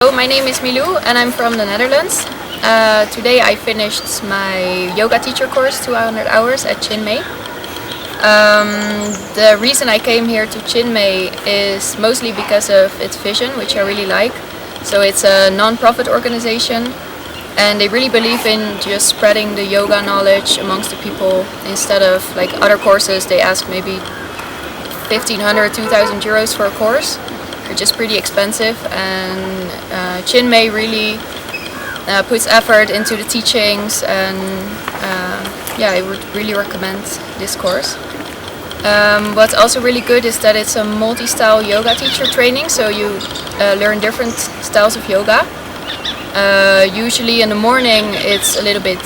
Hello, my name is Milou and I'm from the Netherlands. Today I finished my yoga teacher course, 200 hours at Chinmay. The reason I came here to Chinmay is mostly because of its vision, which I really like. So it's a non-profit organization and they really believe in just spreading the yoga knowledge amongst the people. Instead of like other courses, they ask maybe 1,500, 2,000 euros for a course, which is pretty expensive, and Chinmay really puts effort into the teachings, and I would really recommend this course. What's also really good is that it's a multi-style yoga teacher training, so you learn different styles of yoga. Usually in the morning it's a little bit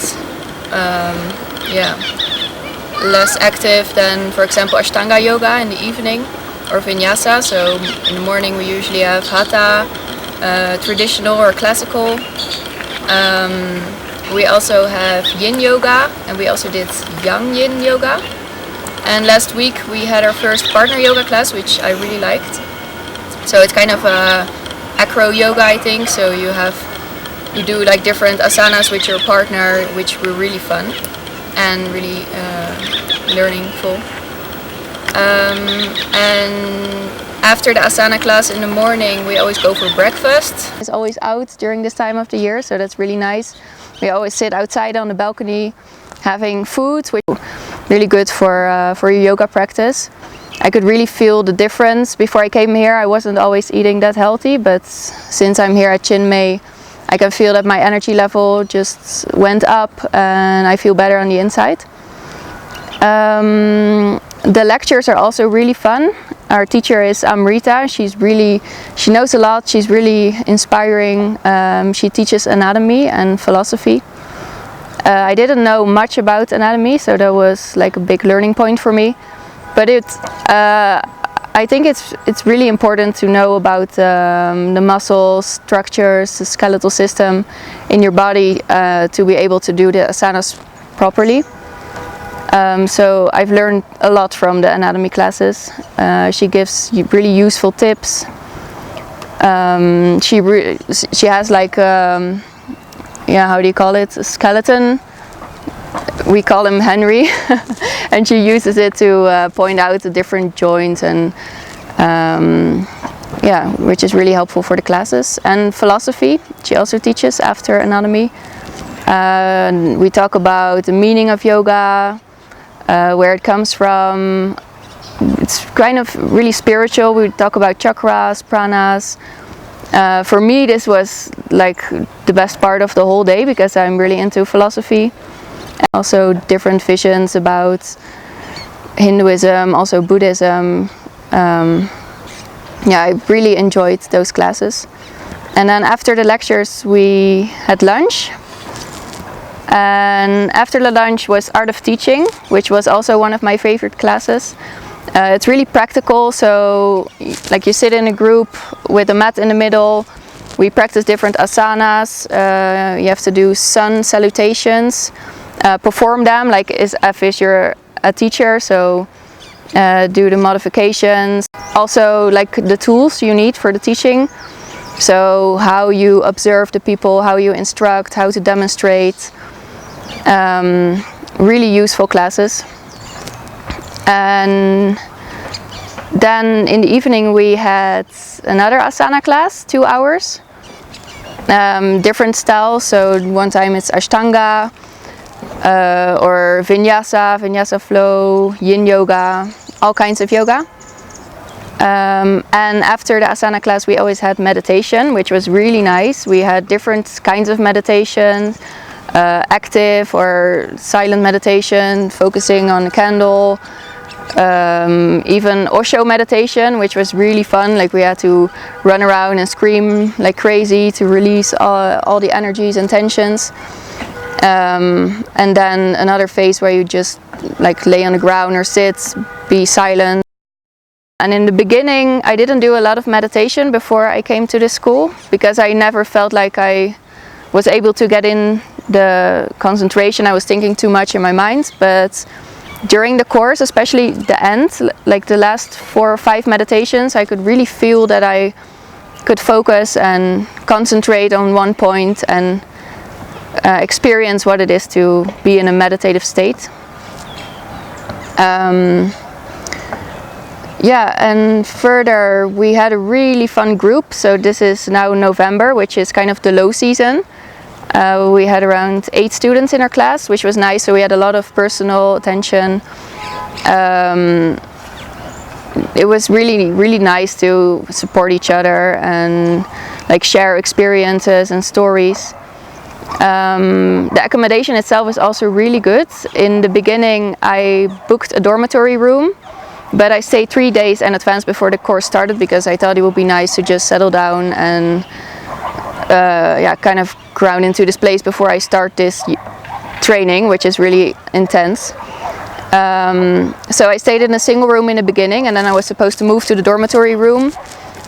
less active than, for example, Ashtanga yoga in the evening, or Vinyasa. So in the morning we usually have Hatha, traditional or classical. We also have Yin yoga, and we also did Yang Yin yoga. And last week we had our first partner yoga class, which I really liked. So it's kind of a acro yoga, I think. So you do like different asanas with your partner, which were really fun and really learningful. And after the asana class in the morning, we always go for breakfast. It's always out during this time of the year, so that's really nice. We always sit outside on the balcony having food, which is really good for your yoga practice. I could really feel the difference. Before I came here, I wasn't always eating that healthy, but since I'm here at Chinmay, I can feel that my energy level just went up and I feel better on the inside. The lectures are also really fun. Our teacher is Amrita. She knows a lot. She's really inspiring. She teaches anatomy and philosophy. I didn't know much about anatomy, so that was like a big learning point for me. But I think it's really important to know about the muscles, structures, the skeletal system in your body to be able to do the asanas properly. So I've learned a lot from the anatomy classes. She gives really useful tips. She has like how do you call it? A skeleton. We call him Henry, and she uses it to point out the different joints, and which is really helpful for the classes. And philosophy, she also teaches after anatomy. We talk about the meaning of yoga, where it comes from. It's kind of really spiritual. We talk about chakras, pranas. For me, this was like the best part of the whole day because I'm really into philosophy. Also different visions about Hinduism, also Buddhism. I really enjoyed those classes. And then after the lectures we had lunch. And after the lunch was Art of Teaching, which was also one of my favorite classes. It's really practical, so like you sit in a group with a mat in the middle. We practice different asanas. You have to do sun salutations. Perform them like as if you're a teacher, so do the modifications. Also like the tools you need for the teaching, so how you observe the people, how you instruct, how to demonstrate. Really useful classes. And then in the evening we had another asana class, 2 hours. Different styles, so one time it's Ashtanga, or Vinyasa flow, Yin yoga, all kinds of yoga. And after the asana class we always had meditation, which was really nice. We had different kinds of meditation, active or silent meditation, focusing on the candle, even Osho meditation, which was really fun. Like we had to run around and scream like crazy to release all the energies and tensions. And then another phase where you just like lay on the ground or sit, be silent. And in the beginning I didn't do a lot of meditation before I came to this school, because I never felt like I was able to get in the concentration. I was thinking too much in my mind. But during the course, especially the end, like the last 4 or 5 meditations, I could really feel that I could focus and concentrate on one point and experience what it is to be in a meditative state. Yeah, and further we had a really fun group. So this is now November, which is kind of the low season. We had around 8 students in our class, which was nice. So we had a lot of personal attention. It was really nice to support each other and like share experiences and stories. The accommodation itself is also really good. In the beginning I booked a dormitory room, but I stayed 3 days in advance before the course started because I thought it would be nice to just settle down and kind of ground into this place before I start this training, which is really intense. So I stayed in a single room in the beginning, and then I was supposed to move to the dormitory room,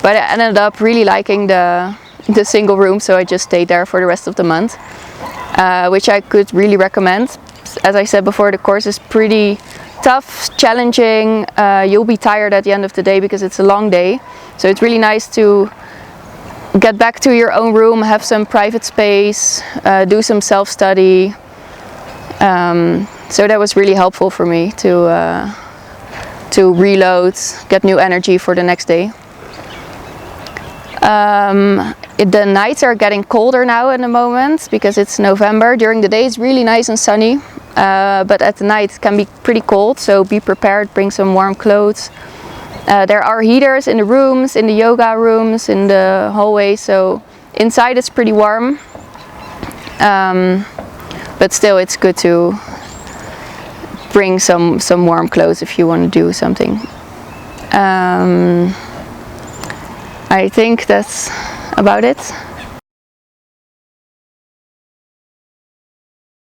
but I ended up really liking the single room, so I just stayed there for the rest of the month, which I could really recommend. As I said before, the course is pretty tough, challenging. You'll be tired at the end of the day because it's a long day, so it's really nice to get back to your own room, have some private space, do some self-study. So that was really helpful for me to reload, get new energy for the next day. The nights are getting colder now at the moment because it's November. During the day it's really nice and sunny, but at the night it can be pretty cold, so be prepared, bring some warm clothes. There are heaters in the rooms, in the yoga rooms, in the hallway, so inside it's pretty warm. But still it's good to bring some warm clothes if you want to do something. I think that's about it.